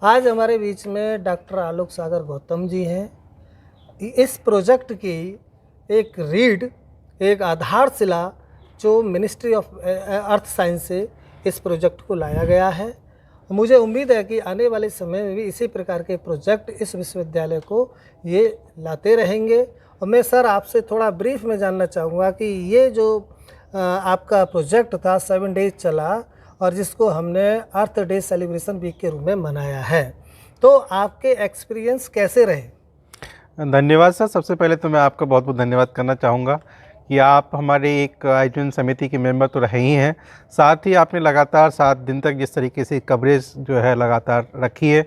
आज हमारे बीच में डॉक्टर आलोक सागर गौतम जी हैं। इस प्रोजेक्ट की एक आधारशिला जो मिनिस्ट्री ऑफ अर्थ साइंस से इस प्रोजेक्ट को लाया गया है। मुझे उम्मीद है कि आने वाले समय में भी इसी प्रकार के प्रोजेक्ट इस विश्वविद्यालय को ये लाते रहेंगे। और मैं सर आपसे थोड़ा ब्रीफ में जानना चाहूँगा कि ये जो आपका प्रोजेक्ट था 7 डेज चला और जिसको हमने अर्थ डे सेलिब्रेशन वीक के रूप में मनाया है, तो आपके एक्सपीरियंस कैसे रहे? धन्यवाद सर। सबसे पहले तो मैं आपका बहुत बहुत धन्यवाद करना चाहूँगा कि आप हमारे एक आयोजन समिति के मेंबर तो रहे ही हैं, साथ ही आपने लगातार 7 दिन तक जिस तरीके से कवरेज जो है लगातार रखी है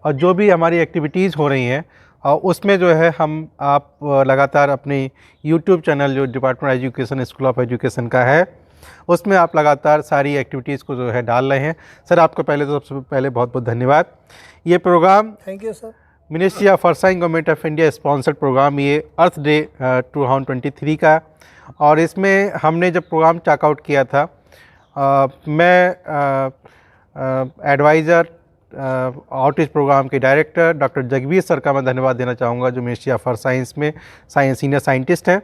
और जो भी हमारी एक्टिविटीज़ हो रही हैं और उसमें जो है आप लगातार अपनी यूट्यूब चैनल जो department education school of education का है उसमें आप लगातार सारी एक्टिविटीज़ को जो है डाल रहे हैं। सर आपको पहले तो सबसे पहले बहुत बहुत धन्यवाद। ये program thank you sir. Ministry of earth science government of India sponsored program ये अर्थ डे 2023 का, और इसमें हमने जब प्रोग्राम चेकआउट किया था मैं एडवाइज़र आउटरीच प्रोग्राम के डायरेक्टर डॉक्टर जगबीर सर का मैं धन्यवाद देना चाहूँगा, जो मिनिस्ट्री ऑफ अर्थ साइंस में सीनियर साइंटिस्ट हैं।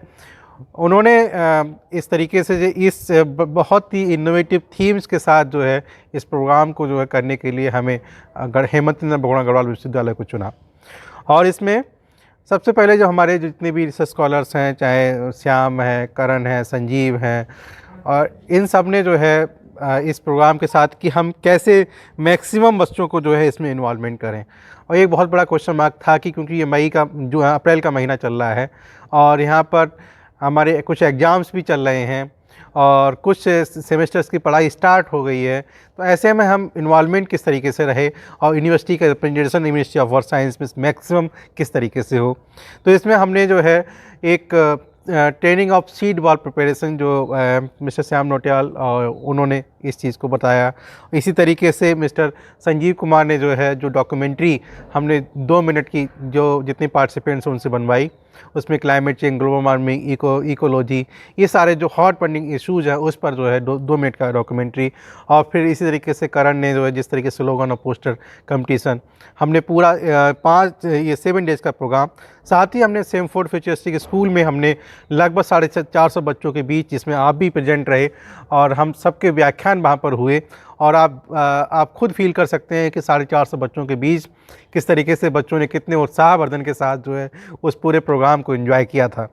उन्होंने इस तरीके से इस बहुत ही इनोवेटिव थीम्स के साथ जो है इस प्रोग्राम को जो है करने के लिए हमें हेमंत बहुगुणा गढ़वाल विश्वविद्यालय को चुना। और इसमें सबसे पहले जो हमारे जितने भी रिसर्च स्कॉलर्स हैं, चाहे श्याम है, करण है, संजीव हैं, और इन सब ने जो है इस प्रोग्राम के साथ कि हम कैसे मैक्सिमम बच्चों को जो है इसमें इन्वॉल्वमेंट करें। और एक बहुत बड़ा क्वेश्चन मार्क था कि क्योंकि ये मई का जो अप्रैल का महीना चल रहा है और यहाँ पर हमारे कुछ एग्ज़ाम्स भी चल रहे हैं और कुछ सेमेस्टर्स की पढ़ाई स्टार्ट हो गई है, तो ऐसे में हम इन्वॉल्वमेंट किस तरीके से रहे और यूनिवर्सिटी का representation ministry of earth science में मैक्सिमम किस तरीके से हो। तो इसमें हमने जो है एक training of seed ball preparation जो मिस्टर श्याम नोटियाल उन्होंने इस चीज़ को बताया। इसी तरीके से मिस्टर संजीव कुमार ने जो है जो डॉक्यूमेंट्री हमने 2 मिनट की जो जितने पार्टिसिपेंट्स हैं उनसे बनवाई, उसमें climate change, global warming, ecology, ये सारे जो हॉट पेंडिंग इश्यूज हैं उस पर जो है 2 मिनट का डॉक्यूमेंट्री। और फिर इसी तरीके से करण ने जो है जिस तरीके से स्लोगन और पोस्टर कंपटीशन हमने पूरा 7 डेज़ का प्रोग्राम, साथ ही हमने सेमफोर्ड फ्यूचरिस्टिक स्कूल में हमने लगभग 450 बच्चों के बीच, जिसमें आप भी प्रेजेंट रहे और हम सबके व्याख्यान वहाँ पर हुए, और आप खुद फील कर सकते हैं कि 450 बच्चों के बीच किस तरीके से बच्चों ने कितने उत्साहवर्धन के साथ जो है उस पूरे प्रोग्राम को एंजॉय किया था।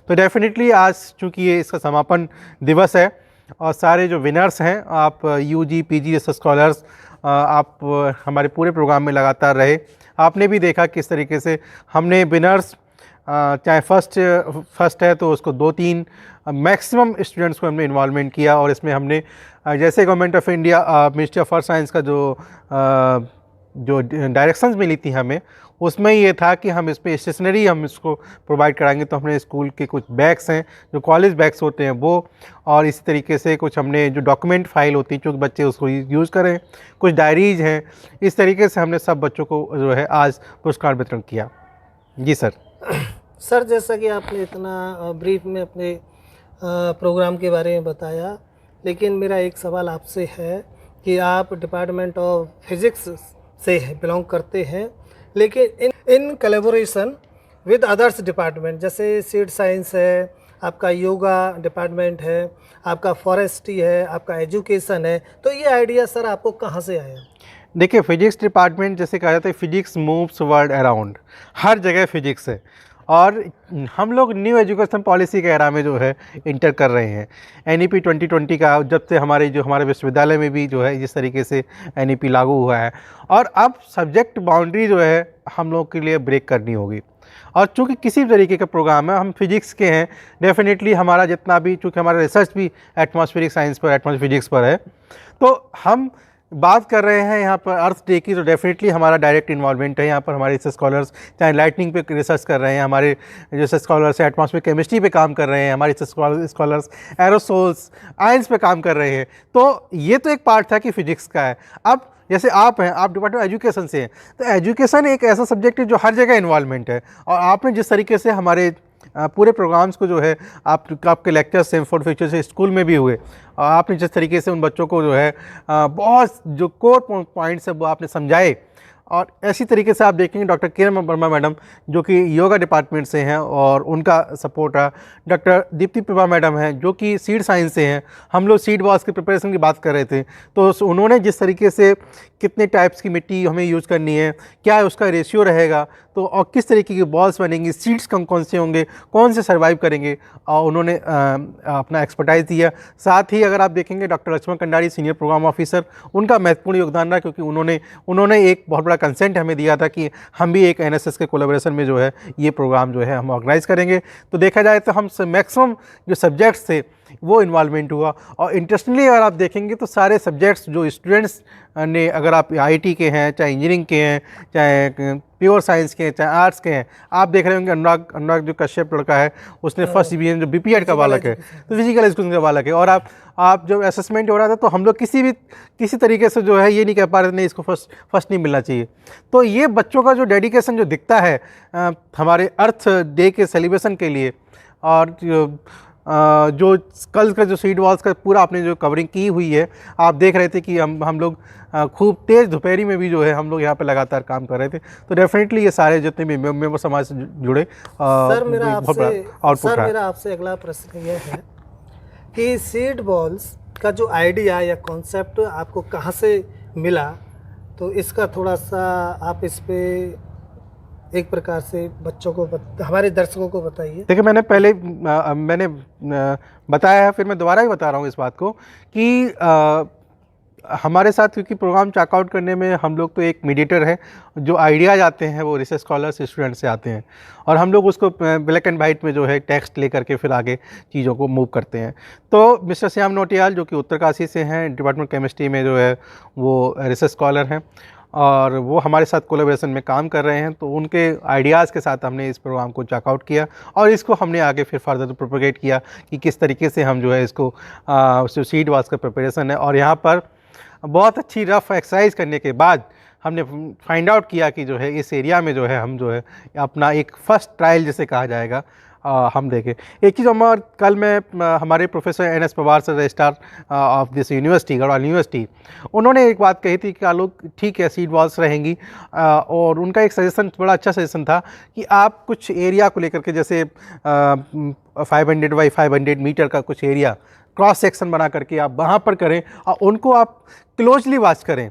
तो डेफिनेटली आज चूँकि ये इसका समापन दिवस है और सारे जो विनर्स हैं, आप यूजी पीजी रिसर्च स्कॉलर्स, आप हमारे पूरे प्रोग्राम में लगातार रहे। आपने भी देखा किस तरीके से हमने विनर्स चाहे फर्स्ट है तो उसको 2-3 मैक्सिमम स्टूडेंट्स को हमने इन्वॉल्वमेंट किया। और इसमें हमने जैसे government of India ministry of earth science का जो डायरेक्शंस मिली थी हमें, उसमें ये था कि हम इसमें स्टेशनरी हम इसको प्रोवाइड कराएंगे। तो हमने स्कूल के कुछ बैग्स हैं जो कॉलेज बैग्स होते हैं वो, और इसी तरीके से कुछ हमने जो डॉक्यूमेंट फाइल होती है जो बच्चे उसको यूज़ करें, कुछ डायरीज़ हैं, इस तरीके से हमने सब बच्चों को जो है आज पुरस्कार वितरण किया। जी सर। सर जैसा कि आपने इतना ब्रीफ में अपने प्रोग्राम के बारे में बताया, लेकिन मेरा एक सवाल आपसे है कि आप डिपार्टमेंट ऑफ फिज़िक्स से बिलोंग करते हैं, लेकिन in collaboration with others department जैसे सीड साइंस है, आपका योगा डिपार्टमेंट है, आपका फॉरेस्ट्री है, आपका एजुकेशन है, तो ये आइडिया सर आपको कहाँ से आया? देखिए, फिजिक्स डिपार्टमेंट जैसे कहा जाता है फिजिक्स मूव्स वर्ल्ड अराउंड, हर जगह फिजिक्स है, और हम लोग न्यू एजुकेशन पॉलिसी के एरा में जो है इंटर कर रहे हैं। एनईपी 2020 का जब से हमारे विश्वविद्यालय में भी जो है जिस तरीके से एनईपी लागू हुआ है, और अब सब्जेक्ट बाउंड्री जो है हम लोग के लिए ब्रेक करनी होगी। और चूँकि किसी भी तरीके का प्रोग्राम है, हम फिजिक्स के हैं, डेफिनेटली हमारा जितना भी, चूँकि हमारा रिसर्च भी एटमॉस्फेरिक साइंस पर, एटमॉस्फेरिक फिजिक्स पर है, तो हम बात कर रहे हैं यहाँ पर अर्थ डे की, तो डेफिनेटली हमारा डायरेक्ट इन्वॉल्वमेंट है। यहाँ पर हमारे रिसर्च स्कॉलर्स चाहे लाइटनिंग पे रिसर्च कर रहे हैं, हमारे रिसर्च स्कॉलर्स एटमॉस्फेयर केमिस्ट्री पे काम कर रहे हैं, हमारे रिसर्च स्कॉलर्स एरोसोल्स आयंस पे काम कर रहे हैं। तो ये तो एक पार्ट था कि फिजिक्स का है। अब जैसे आप हैं, आप डिपार्टमेंट एजुकेशन से हैं, तो एजुकेशन एक ऐसा सब्जेक्ट है जो हर जगह इन्वॉल्वमेंट है, और आपने जिस तरीके से हमारे पूरे प्रोग्राम्स को जो है आपके लेक्चर सेमफोर्ड फ्यूचर से स्कूल में भी हुए, और आपने जिस तरीके से उन बच्चों को जो है बहुत जो कोर पॉइंट्स है वो आपने समझाए, और ऐसी तरीके से आप देखेंगे डॉक्टर किरण वर्मा मैडम जो कि योगा डिपार्टमेंट से हैं और उनका सपोर्ट है। डॉक्टर दीप्ति प्रभा मैडम हैं जो कि सीड साइंस से हैं। हम लोग सीड बॉल्स की प्रिपरेशन की बात कर रहे थे, तो उन्होंने जिस तरीके से कितने टाइप्स की मिट्टी हमें यूज़ करनी है, क्या उसका रेशियो रहेगा, तो और किस तरीके की बॉल्स बनेंगी, सीड्स कौन कौन से होंगे, कौन से सर्वाइव करेंगे, और उन्होंने अपना एक्सपर्टाइज दिया। साथ ही अगर आप देखेंगे doctor Laxman Kandari senior program officer, उनका महत्वपूर्ण योगदान रहा, क्योंकि उन्होंने एक बहुत बड़ा कंसेंट हमें दिया था कि हम भी एक एनएसएस के कोलैबोरेशन में जो है ये प्रोग्राम जो है हम ऑर्गेनाइज़ करेंगे। तो देखा जाए तो हम मैक्सिमम जो सब्जेक्ट्स थे वो इन्वॉल्वमेंट हुआ। और इंटरेस्टिंगली अगर आप देखेंगे तो सारे सब्जेक्ट्स जो स्टूडेंट्स ने, अगर आप आईटी के हैं, चाहे इंजीनियरिंग के हैं, चाहे प्योर साइंस के हैं, चाहे आर्ट्स के हैं, आप देख रहे होंगे अनुराग जो कश्यप लड़का है उसने फर्स्ट डिवीजन जो बीपीएड का बालक है, तो फिजिकल एजुकेशन का बालक है। और आप जब असेसमेंट हो रहा था तो हम लोग किसी तरीके से जो है ये नहीं कह पा रहे थे नहीं इसको फर्स्ट नहीं मिलना चाहिए। तो ये बच्चों का जो डेडिकेशन जो दिखता है हमारे अर्थ डे के सेलिब्रेशन के लिए, और जो कल का जो सीड वॉल्स का पूरा आपने जो कवरिंग की हुई है, आप देख रहे थे कि हम लोग खूब तेज़ दोपहरी में भी जो है हम लोग यहाँ पे लगातार काम कर रहे थे। तो डेफिनेटली ये सारे जितने भी मेंबर समाज से जुड़े सर मेरा आपसे अगला प्रश्न ये है कि सीड बॉल्स का जो आइडिया या कॉन्सेप्ट आपको कहाँ से मिला, तो इसका थोड़ा सा आप इस पे एक प्रकार से बच्चों को हमारे दर्शकों को बताइए। देखिए मैंने बताया है, फिर मैं दोबारा ही बता रहा हूँ इस बात को कि हमारे साथ, क्योंकि प्रोग्राम चेकआउट करने में हम लोग तो एक मीडिएटर है, जो आइडियाज आते हैं वो रिसर्च स्कॉलर्स स्टूडेंट से आते हैं, और हम लोग उसको ब्लैक एंड वाइट में जो है टेक्स्ट लेकर के फिर आगे चीज़ों को मूव करते हैं। तो मिस्टर श्याम नोटियाल जो कि उत्तरकाशी से हैं, डिपार्टमेंट केमिस्ट्री में जो है वो रिसर्च स्कॉलर हैं, और वो हमारे साथ कोलैबोरेशन में काम कर रहे हैं। तो उनके आइडियाज़ के साथ हमने इस प्रोग्राम को चेकआउट किया और इसको हमने आगे फिर फर्दर प्रोपोगेट किया कि किस तरीके से हम जो है इसको सीड वॉल्स का प्रिपरेशन है। और यहाँ पर बहुत अच्छी रफ एक्सरसाइज करने के बाद हमने फाइंड आउट किया कि जो है इस एरिया में जो है हम जो है अपना एक फ़र्स्ट ट्रायल जिसे कहा जाएगा हम देखें। एक चीज़ कल मैं हमारे professor NS. Pawar sir, registrar of this university, Garhwal university, उन्होंने एक बात कही थी कि आलोक ठीक है सीड वॉल्स रहेंगी, और उनका एक सजेशन, बड़ा अच्छा सजेशन था कि आप कुछ एरिया को लेकर के, जैसे 500 बाई 500 मीटर का कुछ एरिया क्रॉस सेक्शन बना करके आप वहाँ पर करें और उनको आप क्लोजली वॉच करें।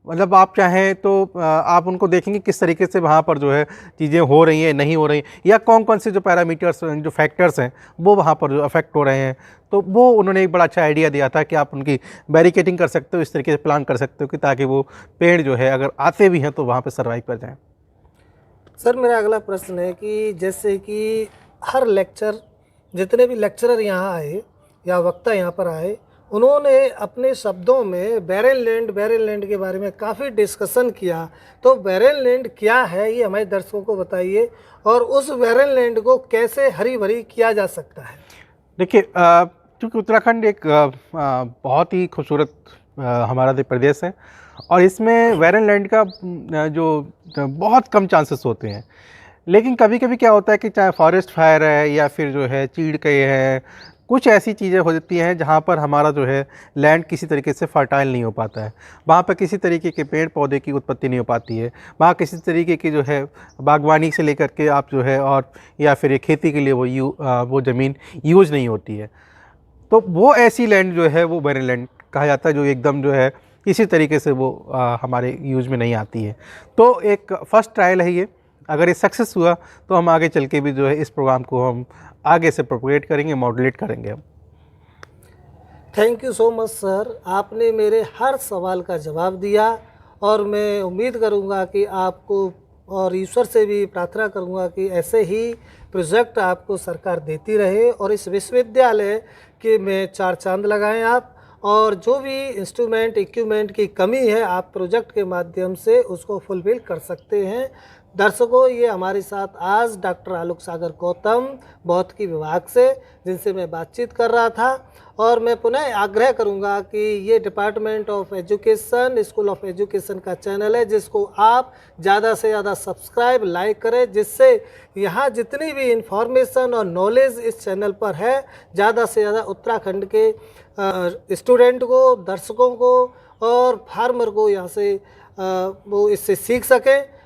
मतलब आप चाहें तो आप उनको देखेंगे किस तरीके से वहाँ पर जो है चीज़ें हो रही हैं, नहीं हो रही, या कौन कौन से जो पैरामीटर्स, जो फैक्टर्स हैं वो वहाँ पर जो अफेक्ट हो रहे हैं। तो वो उन्होंने एक बड़ा अच्छा आइडिया दिया था कि आप उनकी बैरिकेटिंग कर सकते हो, इस तरीके से प्लान कर सकते हो कि ताकि वो पेड़ जो है अगर आते भी हैं तो वहाँ पर सर्वाइव कर जाएँ। सर मेरा अगला प्रश्न है कि जैसे कि हर लेक्चर, जितने भी लेक्चरर यहाँ आए या वक्ता यहाँ पर आए, उन्होंने अपने शब्दों में बैरन लैंड के बारे में काफ़ी डिस्कशन किया। तो बैरन लैंड क्या है ये हमारे दर्शकों को बताइए, और उस बैरन लैंड को कैसे हरी भरी किया जा सकता है। देखिए क्योंकि उत्तराखंड एक बहुत ही खूबसूरत हमारा प्रदेश है, और इसमें बैरन लैंड का जो बहुत कम चांसेस होते हैं। लेकिन कभी कभी क्या होता है कि चाहे फॉरेस्ट फायर है या फिर जो है चीड़ के है, कुछ ऐसी चीज़ें हो जाती हैं जहाँ पर हमारा जो है लैंड किसी तरीके से फर्टाइल नहीं हो पाता है, वहाँ पर किसी तरीके के पेड़ पौधे की उत्पत्ति नहीं हो पाती है, वहाँ किसी तरीके की जो है बागवानी से लेकर के आप जो है और या फिर खेती के लिए वो ज़मीन यूज़ नहीं होती है। तो वो ऐसी लैंड जो है वो बैरन लैंड कहा जाता है, जो एकदम जो है किसी तरीके से वो हमारे यूज़ में नहीं आती है। तो एक फ़र्स्ट ट्रायल है ये, अगर ये सक्सेस हुआ तो हम आगे चल के भी जो है इस प्रोग्राम को हम आगे से प्रोपोगेट करेंगे, मॉड्यूलेट करेंगे हम। Thank you so much sir, आपने मेरे हर सवाल का जवाब दिया, और मैं उम्मीद करूंगा कि आपको, और ईश्वर से भी प्रार्थना करूंगा कि ऐसे ही प्रोजेक्ट आपको सरकार देती रहे और इस विश्वविद्यालय के में चार चांद लगाएं आप, और जो भी इंस्ट्रूमेंट इक्विपमेंट की कमी है आप प्रोजेक्ट के माध्यम से उसको फुलफिल कर सकते हैं। दर्शकों, ये हमारे साथ आज डॉक्टर आलोक सागर गौतम भौतिकी विभाग से, जिनसे मैं बातचीत कर रहा था। और मैं पुनः आग्रह करूंगा कि ये department of education, school of education का चैनल है, जिसको आप ज़्यादा से ज़्यादा सब्सक्राइब, लाइक करें, जिससे यहाँ जितनी भी इंफॉर्मेशन और नॉलेज इस चैनल पर है, ज़्यादा से ज़्यादा उत्तराखंड के स्टूडेंट को, दर्शकों को और फार्मर को यहाँ से वो इससे सीख सकें।